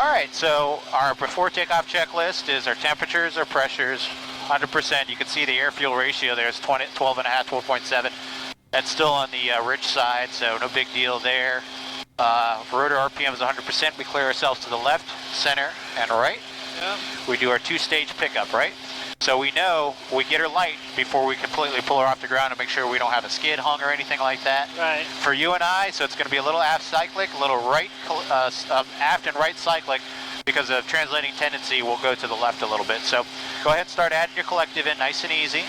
All right, so our before takeoff checklist is our temperatures, our pressures, 100%. You can see the air-fuel ratio there is 12.5, 12.7. That's still on the rich side, so no big deal there. Rotor RPM is 100%. We clear ourselves to the left, center, and right. Yeah. We do our two-stage pickup, right? So we know we get her light before we completely pull her off the ground to make sure we don't have a skid hung or anything like that. Right. For you and I, so it's going to be a little aft cyclic, a little right, aft and right cyclic. Because of translating tendency, we'll go to the left a little bit. So go ahead and start adding your collective in nice and easy.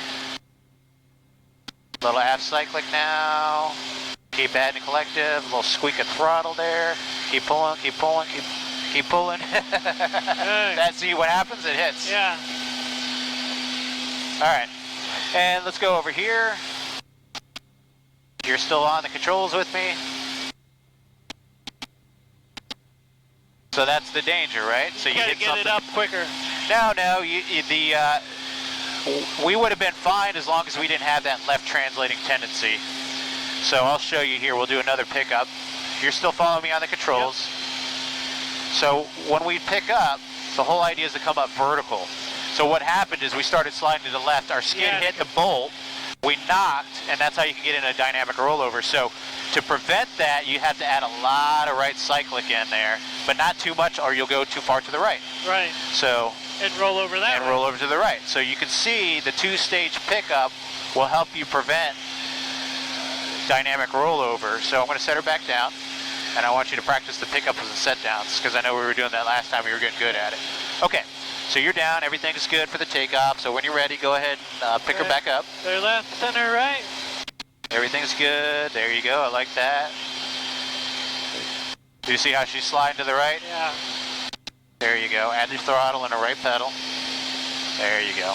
Little aft cyclic now. Keep adding collective, a little squeak of throttle there. Keep pulling, keep pulling, keep pulling. That's see what happens, it hits. Yeah. All right, and let's go over here. You're still on the controls with me. So that's the danger, right? So you gotta get it up quicker. No, we would have been fine as long as we didn't have that left translating tendency. So I'll show you here. We'll do another pickup. You're still following me on the controls. Yep. So when we pick up, the whole idea is to come up vertical. So what happened is we started sliding to the left. Our skid hit the bolt. We knocked, and that's how you can get in a dynamic rollover. So to prevent that, you have to add a lot of right cyclic in there, but not too much or you'll go too far to the right. Right. So and roll over that way. And roll over to the right. So you can see the two-stage pickup will help you prevent dynamic rollover. So I'm going to set her back down, and I want you to practice the pickup as the set downs, because I know we were doing that last time. We were getting good at it. Okay. So you're down, everything's good for the takeoff, so when you're ready, go ahead and pick her back up. There, left, center, right. Everything's good, there you go, I like that. Do you see how she's sliding to the right? Yeah. There you go, add the throttle and the right pedal. There you go.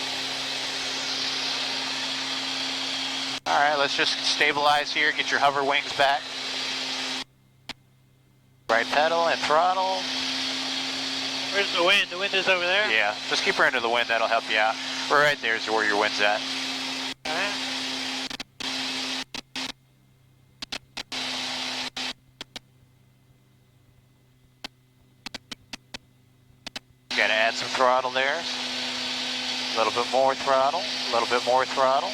All right, let's just stabilize here, get your hover wings back. Right pedal and throttle. Where's the wind? The wind is over there? Yeah, just keep her into the wind, that'll help you out. Right there's where your wind's at. Alright. Gotta add some throttle there. A little bit more throttle, a little bit more throttle.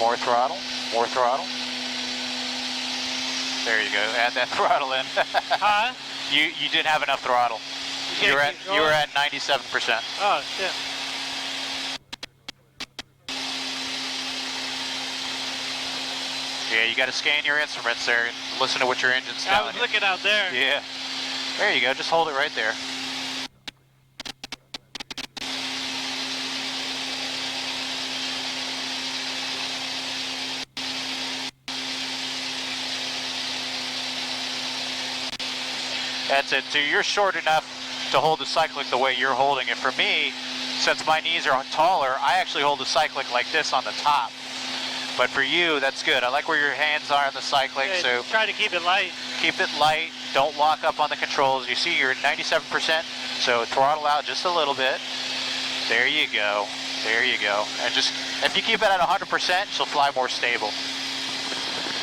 More throttle, more throttle. There you go, add that throttle in. Huh? You didn't have enough throttle. You were at 97%. Oh, shit. Yeah, you got to scan your instruments there and listen to what your engine's telling you. I was looking out there. Yeah. There you go, just hold it right there. That's it. So you're short enough to hold the cyclic the way you're holding it. For me, since my knees are taller, I actually hold the cyclic like this on the top. But for you, that's good. I like where your hands are on the cyclic. Yeah, so try to keep it light. Keep it light. Don't lock up on the controls. You see you're at 97%, so throttle out just a little bit. There you go. There you go. And just, if you keep it at 100%, she'll fly more stable.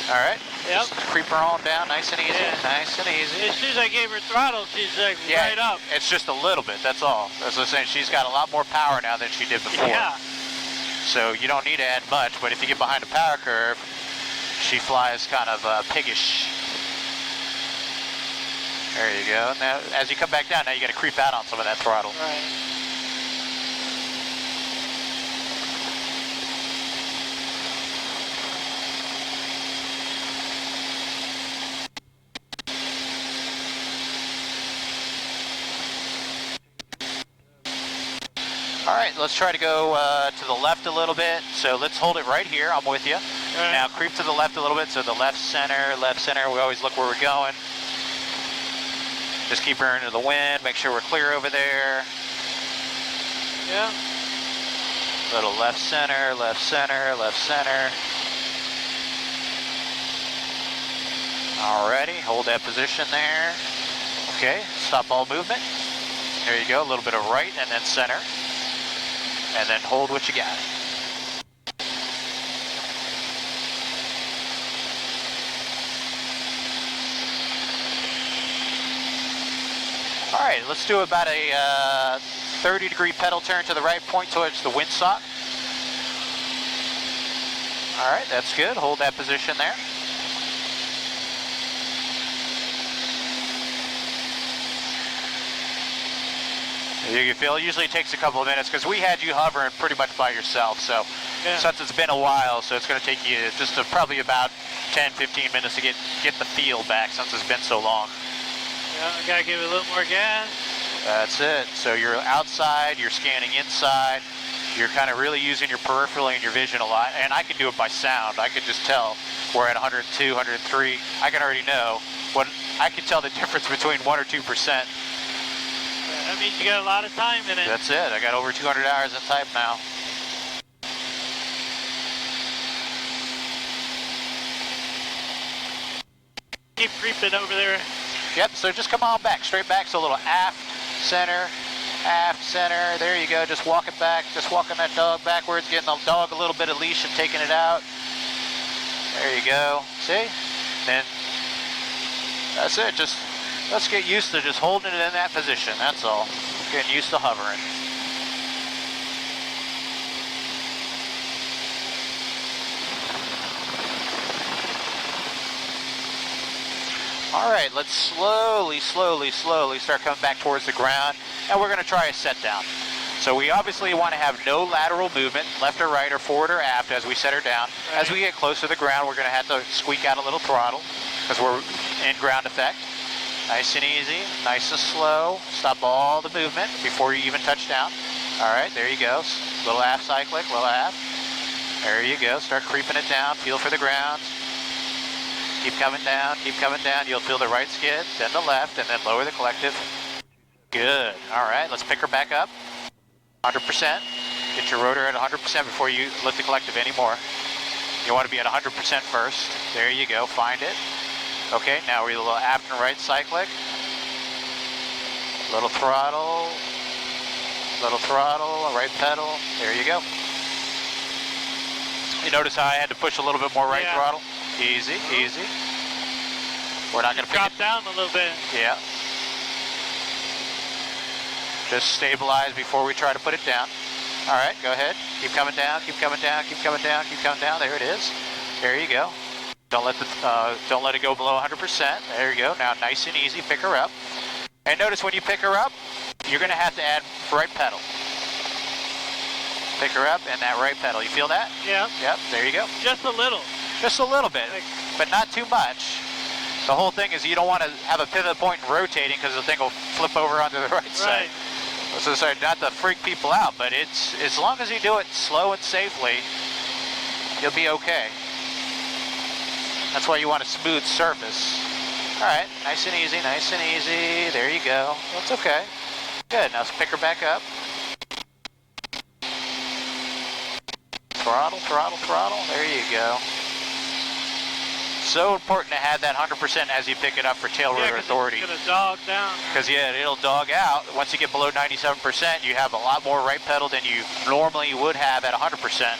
All right? Yep. Just creep her on down nice and easy, nice and easy. As soon as I gave her throttle, she's like right up. It's just a little bit, that's all. As I was saying, she's got a lot more power now than she did before. Yeah. So you don't need to add much, but if you get behind the power curve, she flies kind of piggish. There you go. Now, as you come back down, now you got to creep out on some of that throttle. Right. All right, let's try to go to the left a little bit. So let's hold it right here. I'm with you. Right. Now creep to the left a little bit. So the left center. We always look where we're going. Just keep her into the wind. Make sure we're clear over there. Yeah. Little left center, left center, left center. Alrighty, hold that position there. Okay, stop all movement. There you go, a little bit of right and then center. And then hold what you got. All right. right, let's do about a 30-degree pedal turn to the right, point towards the windsock. All right, that's good. Hold that position there. You can feel it usually takes a couple of minutes because we had you hovering pretty much by yourself. So since it's been a while, so it's going to take you just probably about 10-15 minutes to get the feel back since it's been so long. Yeah, I gotta give it a little more gas. That's it. So you're outside, you're scanning inside, you're kind of really using your peripheral and your vision a lot. And I can do it by sound. I could just tell we're at 102, 103. I can already know what I can tell the difference between 1 or 2%. That means you got a lot of time in it. That's it. I got over 200 hours in type now. Keep creeping over there. Yep, so just come on back, straight back, so a little aft, center, there you go, just walking back, just walking that dog backwards, getting the dog a little bit of leash and taking it out. There you go, see? Then, that's it, just, let's get used to just holding it in that position, that's all. Getting used to hovering. All right, let's slowly start coming back towards the ground, and we're going to try a set down. So we obviously want to have no lateral movement, left or right or forward or aft as we set her down. Right. As we get close to the ground, we're going to have to squeak out a little throttle because we're in ground effect. Nice and easy, nice and slow. Stop all the movement before you even touch down. All right, there you go. Little aft cyclic, little aft. There you go. Start creeping it down. Feel for the ground. Keep coming down, you'll feel the right skid, then the left, and then lower the collective. Good, all right, let's pick her back up. 100%, get your rotor at 100% before you lift the collective anymore. You want to be at 100% first. There you go, find it. Okay, now we're a little aft and right cyclic. Little throttle, right pedal, there you go. You notice how I had to push a little bit more right throttle? Easy, easy. We're not going to drop down a little bit. Yeah. Just stabilize before we try to put it down. All right, go ahead. Keep coming down, keep coming down, keep coming down, keep coming down. There it is. There you go. Don't let it go below 100%. There you go. Now nice and easy, pick her up. And notice when you pick her up, you're going to have to add right pedal. Pick her up and that right pedal. You feel that? Yeah. Yep, there you go. Just a little. Just a little bit, but not too much. The whole thing is you don't want to have a pivot point and rotating because the thing will flip over onto the right side. So sorry, not to freak people out, but it's as long as you do it slow and safely, you'll be okay. That's why you want a smooth surface. All right, nice and easy, nice and easy. There you go. That's okay. Good, now let's pick her back up. Throttle, throttle, throttle. There you go. So important to have that 100% as you pick it up for tail rotor authority. It's gonna dog down. Because it'll dog out. Once you get below 97%, you have a lot more right pedal than you normally would have at 100%.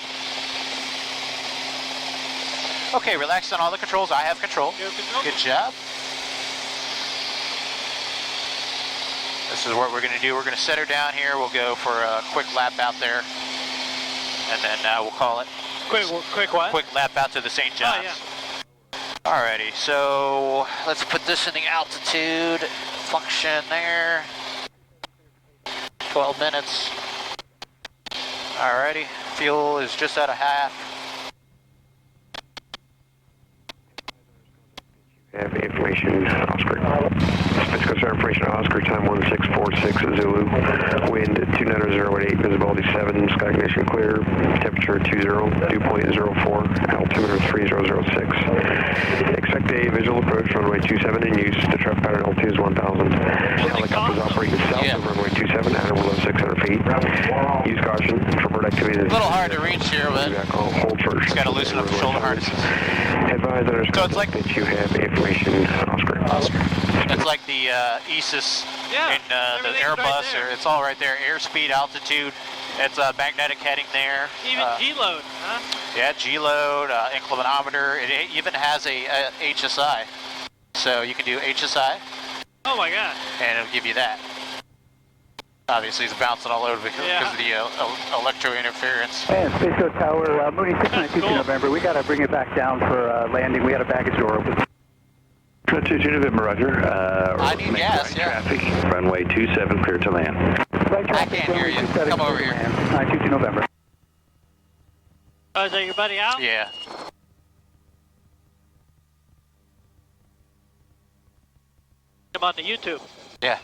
Okay, relax on all the controls. I have control. Good job. This is what we're going to do. We're going to set her down here. We'll go for a quick lap out there, and then we'll call it. Quick what? Quick lap out to the St. John's. Oh, yeah. Alrighty, so let's put this in the altitude function there. 12 minutes. Alrighty, fuel is just at a half. Have information, Oscar. Mexico Star information, Oscar, time 1646 Zulu. Wind 290.08, visibility 7, sky condition clear, temperature 20, dew point 04, altitude 3006. Expect a visual approach, runway 27 in use. The traffic pattern altitude is 1000. Helicopters operating south of runway 27 at or below 600 feet. Use caution for bird activity. A little hard to reach here, but hold first. Just got to loosen up the shoulder harnesses. Advise So it's like that you have information, Oscar. It's like the ESIS in the Airbus, right, it's all right there. Airspeed, altitude, it's a magnetic heading there. Even G-load, huh? Yeah, G-load, inclinometer. It even has a HSI. So you can do HSI. Oh my God. And it'll give you that. Obviously, it's bouncing all over because of the electro interference. And Space Coast Tower, moving 692 November. We got to bring it back down for landing. We got a baggage door open. 22 November, Roger. I need gas, traffic. Runway 27, clear to land. Right I can't hear you. Come over here. 922 November. Oh, is that your buddy Al? Yeah. I'm on the YouTube. Yeah.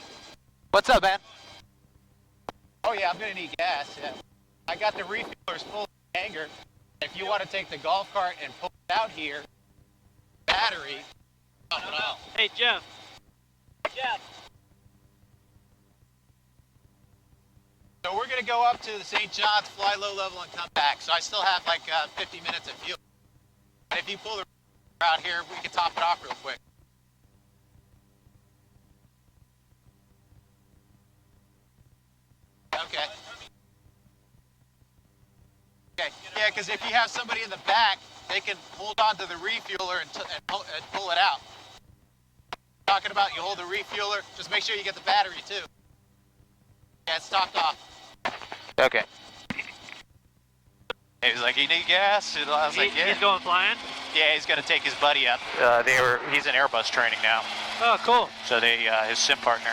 What's up, man? Oh yeah, I'm gonna need gas. Yeah. I got the refuelers full of hangar. If you want to take the golf cart and pull it out here, battery. Hey, Jeff. So we're gonna go up to the St. John's, fly low level, and come back. So I still have like 50 minutes of fuel. And if you pull the out here, we can top it off real quick. Okay. Okay. Yeah, because if you have somebody in the back, they can hold on to the refueler and pull it out. Talking about you hold the refueler, just make sure you get the battery too. Yeah, it's topped off. Okay. He was like, "You need gas?" And I was like, "Yeah." He's going flying? Yeah, he's gonna take his buddy up. He's in Airbus training now. Oh, cool. So his sim partner.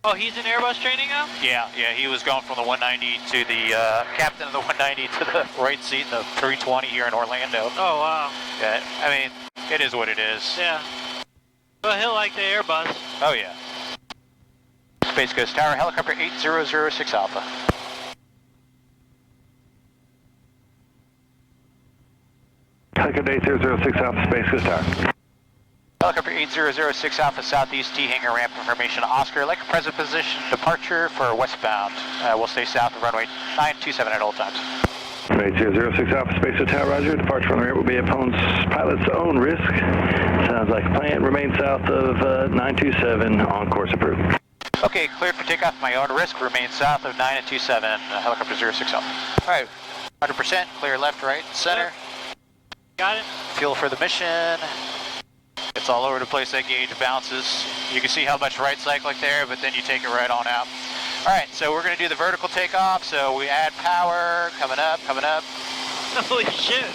Oh, he's in Airbus training now? Yeah, he was going from the 190 to the captain of the 190 to the right seat in the 320 here in Orlando. Oh, wow. Yeah, I mean, it is what it is. Yeah. Well, he'll like the Airbus. Oh yeah. Space Coast Tower, helicopter 8006 Alpha. Helicopter 8006 Alpha, Space Coast Tower. Helicopter 8006 Alpha, southeast T hangar ramp information. Oscar, like a present position, departure for westbound. We'll stay south of runway 927 at all times. 8006 Alpha, Space Coast Tower, Roger. Departure from the ramp will be upon pilot's own risk. Sounds like a plan. Remain south of 927, on course approved. Okay, cleared for takeoff my own risk. Remain south of 927, helicopter 06 Alpha. All right, 100%, clear left, right, center. Got it. Fuel for the mission. It's all over the place, that gauge bounces. You can see how much right cyclic there, but then you take it right on out. All right, so we're gonna do the vertical takeoff. So we add power, coming up. Holy shit.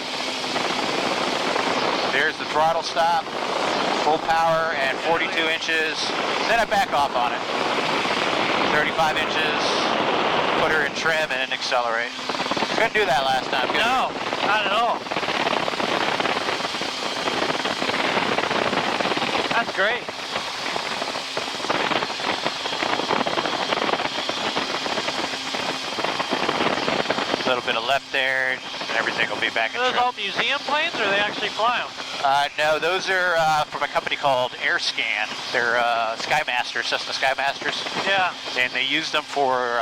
There's the throttle stop, full power and 42 inches. Then I back off on it. 35 inches, put her in trim and accelerate. Couldn't do that last time, could No, not at all. That's great. A little bit of left there, and everything will be back in Are those trim. all museum planes, or they actually fly them? No, those are from a company called AirScan. They're Skymasters, Cessna Skymasters. Yeah. And they use them for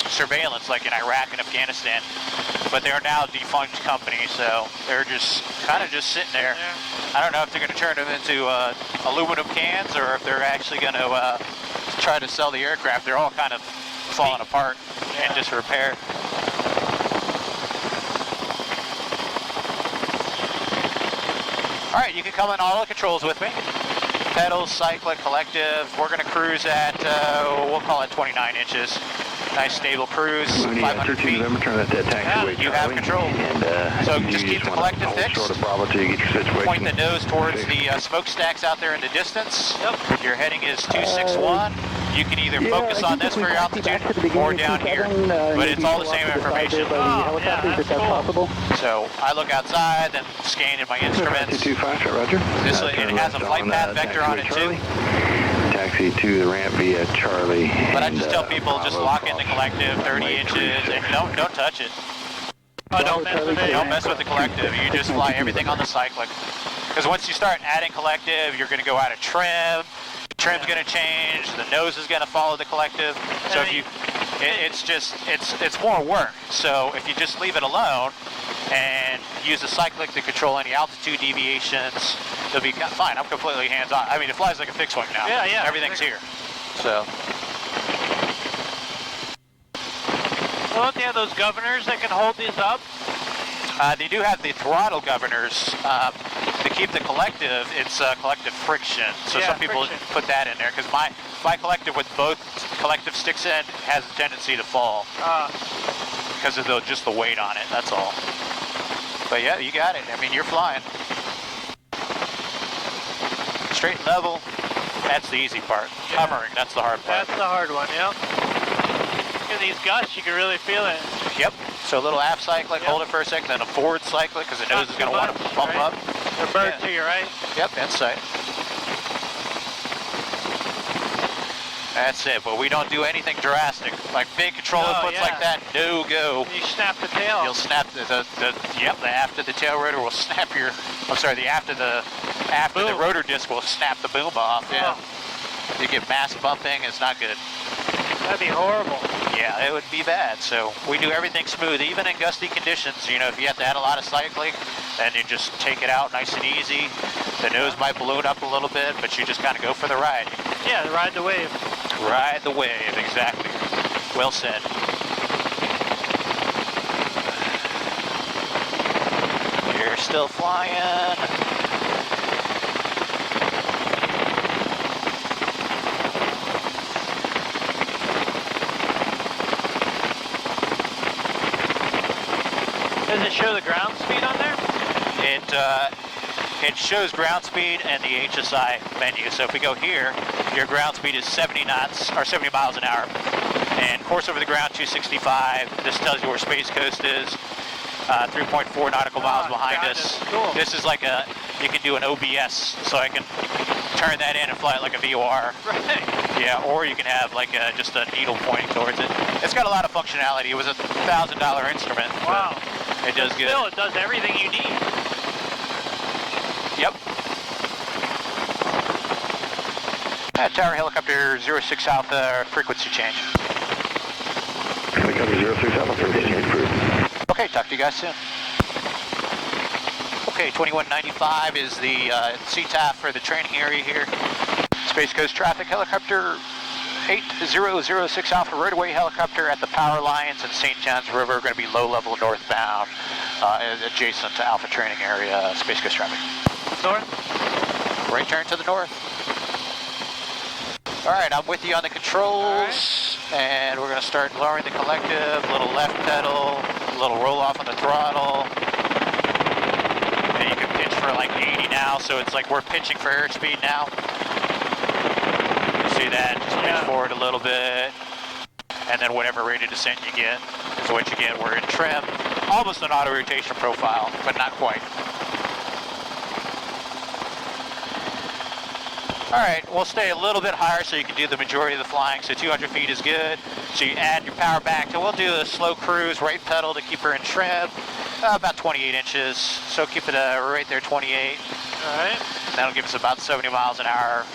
surveillance, like in Iraq and Afghanistan. But they're now a defunct company, so they're just kind of just sitting there. Yeah. I don't know if they're going to turn them into aluminum cans or if they're actually going to try to sell the aircraft. They're all kind of falling apart and disrepair. All right, you can come in all the controls with me. Pedals, cyclic, collective. We're going to cruise at, we'll call it 29 inches. Nice stable cruise, 500 feet. Turn that taxiway. You have control. And, So just keep the collective fixed. Short of Bravo till you get your situation. Point the nose towards the smokestacks out there in the distance. Yep. Your heading is 261. You can either focus on this for your altitude or down here, but it's all the same information. Oh, yeah, that's cool. So I look outside, then scan in my instruments. 225, Roger. This it has a flight path vector on it too. Taxi to the ramp via Charlie. But I just tell people just lock in the collective 30 inches and don't touch it. Oh, don't mess with it. Don't mess with the collective. You just fly everything on the cyclic. Because once you start adding collective, you're going to go out of trim. Trim's going to change. The nose is going to follow the collective. So if you, it's more work. So if you just leave it alone and use the cyclic to control any altitude deviations, it'll be fine. I'm completely hands-on. I mean, it flies like a fixed wing now. Yeah. Everything's here. So. Well, don't they have those governors that can hold these up? They do have the throttle governors. The keep the collective, it's collective friction. So Yeah, some people friction. put that in there because my collective with both collective sticks in has a tendency to fall because of just the weight on it. That's all. But yeah, you got it. I mean, you're flying. Straight and level. That's the easy part. Yeah. Hovering, that's the hard part. That's the hard one, yep. Look at these gusts, you can really feel it. Yep. So a little aft cyclic, Yep. hold it for a second, then a forward cyclic because the nose is Not going to too want to much, bump right? up. The bird Yeah. to your right. Yep, insight. That's it, but we don't do anything drastic. Like big control Oh, inputs yeah. like that, no go. You snap the tail. You'll snap the aft of the tail rotor will snap the aft of the Boom. rotor disc will snap the boom off. Yeah. Oh. You get mass bumping, it's not good. That'd be horrible. Yeah, it would be bad. So we do everything smooth, even in gusty conditions. You know, if you have to add a lot of cycling, then you just take it out nice and easy. The nose might balloon up a little bit, but you just kind of go for the ride. Yeah, ride the wave. Ride the wave, exactly. Well said. You're still flying. Does it show the ground speed on there? It shows ground speed and the HSI menu. So if we go here, your ground speed is 70 knots or 70 miles an hour, and course over the ground 265. This tells you where Space Coast is. 3.4 nautical miles behind gotcha. us. Cool. This is like you can do an OBS, so I can turn that in and fly it like a VOR. Right. Yeah, or you can have like just a needle pointing towards it. It's got a lot of functionality. It was a $1,000 instrument. but Wow. It does good. Still, it does everything you need. Yep. Tower helicopter 06 Alpha, frequency change. Helicopter 06 Alpha, frequency change approved. Okay, talk to you guys soon. Okay, 2195 is the CTAF for the training area here. Space Coast traffic helicopter 8006 Alpha Rotorway helicopter at the power lines in St. John's River, going to be low level northbound, adjacent to Alpha training area, Space Coast traffic. North? Right turn to the north. All right, I'm with you on the controls, and we're going to start lowering the collective, little left pedal, little roll off on the throttle. And you can pitch for like 80 now, so it's like we're pitching for airspeed now. You see that? Just pitch forward a little bit, and then whatever rate of descent you get is what you get. We're in trim, almost an auto rotation profile, but not quite. All right, we'll stay a little bit higher so you can do the majority of the flying, so 200 feet is good. So you add your power back, and we'll do a slow cruise, right pedal to keep her in trim, about 28 inches. So keep it right there, 28. All right. That'll give us about 70 miles an hour,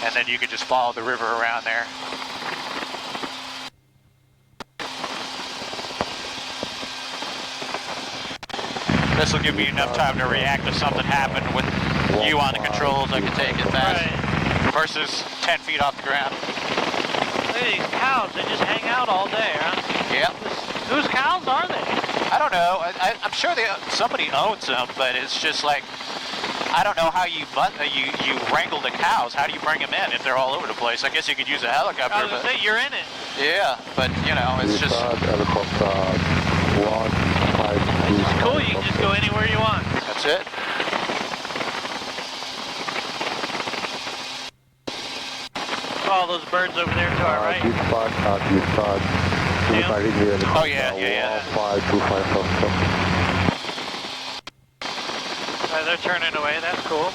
and then you can just follow the river around there. This will give me enough time to react if something happened with you on the controls. I can take it fast. Right. Versus 10 feet off the ground. Look at these cows. They just hang out all day, huh? Yep. Whose cows are they? I don't know. I'm sure somebody owns them, but it's just like, I don't know how you wrangle the cows. How do you bring them in if they're all over the place? I guess you could use a helicopter. I was gonna say, you're in it. Yeah, but you know, it's just. It's cool. You can just go anywhere you want. That's it. All those birds over there to our right. Oh yeah. They're turning away. That's cool.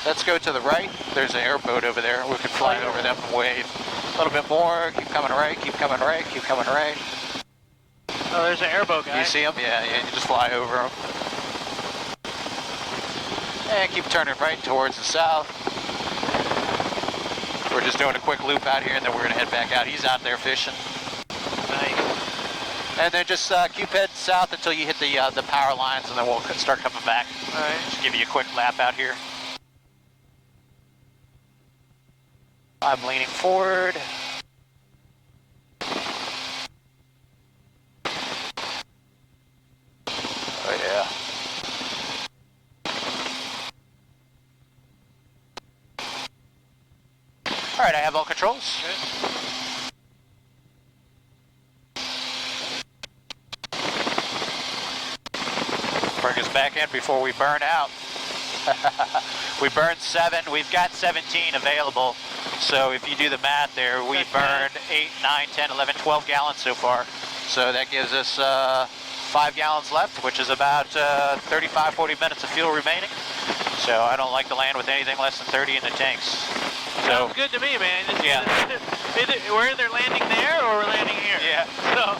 Let's go to the right. There's an airboat over there. We can fly over them and wave. A little bit more. Keep coming right. Keep coming right. Keep coming right. Oh, there's an airboat guy. You see them? Yeah. You just fly over them. And keep turning right towards the south. We're just doing a quick loop out here, and then we're going to head back out. He's out there fishing. Nice. And then just keep heading south until you hit the power lines, and then we'll start coming back. All right. Just give you a quick lap out here. I'm leaning forward. Oh yeah. right, I have all controls. Bring us back in before we burn out. We burned 7, we've got 17 available. So if you do the math there, we burned 8, 9, 10, 11, 12 gallons so far. So that gives us 5 gallons left, which is about 35, 40 minutes of fuel remaining. So I don't like to land with anything less than 30 in the tanks. So sounds good to me, man. Yeah. We're either landing there or we're landing here. Yeah. So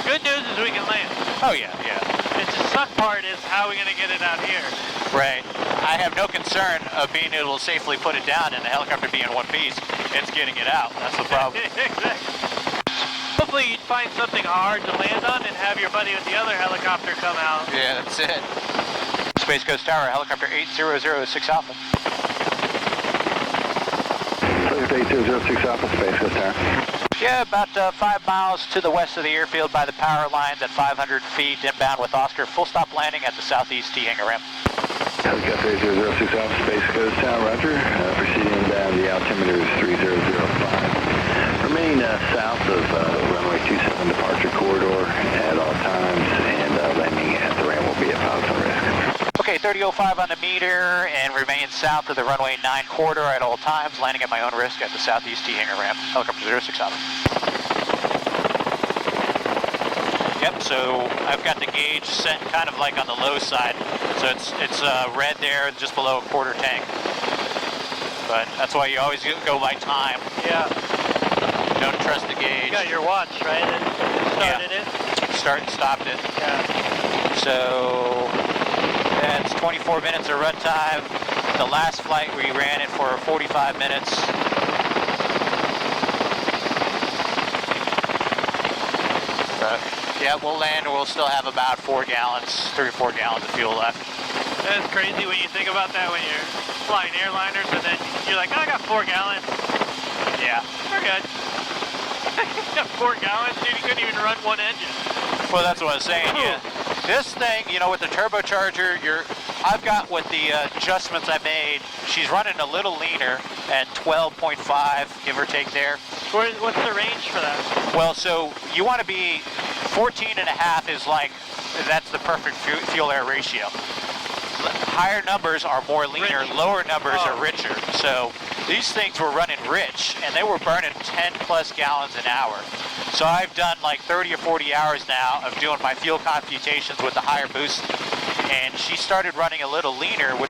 good news is we can land. Oh yeah, yeah. The suck part is how are we going to get it out here? Right. I have no concern of being able to safely put it down and the helicopter being in one piece. It's getting it out. That's the problem. Exactly. Hopefully you'd find something hard to land on and have your buddy with the other helicopter come out. Yeah, that's it. Space Coast Tower, helicopter 8006 Alpha. 8006 Alpha, Space Coast Tower. Yeah, about 5 miles to the west of the airfield by the power lines at 500 feet inbound with Oscar. Full stop landing at the southeast T hangar ramp. Helicopter 8006 Alpha, Space Coast Tower, roger. Proceeding inbound, the altimeter is 3005. Remain south of runway 27 departure corridor at all times, and landing at the ramp will be a pilot's own risk. Okay, 3005 on the meter and remain south of the runway 9 corridor at all times, landing at my own risk at the southeast T hangar ramp. Helicopter 06 Alpha. Yep, so I've got the gauge set kind of like on the low side. So it's red there just below a quarter tank. But that's why you always go by time. Yeah. Don't trust the gauge. You got your watch, right? It started it? Start and stopped it. Yeah. So that's 24 minutes of run time. The last flight we ran it for 45 minutes. Yeah, we'll land and we'll still have about 4 gallons, 3 or 4 gallons of fuel left. That's crazy when you think about that when you're flying airliners and then you're like, oh, I got 4 gallons. Yeah. We're good. You got 4 gallons, dude, you couldn't even run one engine. Well, that's what I was saying. Yeah. This thing, you know, with the turbocharger, I've got with the adjustments I made, she's running a little leaner at 12.5, give or take there. What's the range for that? Well, so you want to be 14.5 is like, that's the perfect fuel-air ratio. Higher numbers are more leaner, Rich. lower numbers are richer. So these things were running rich and they were burning 10 plus gallons an hour. So I've done like 30 or 40 hours now of doing my fuel computations with the higher boost, and she started running a little leaner, which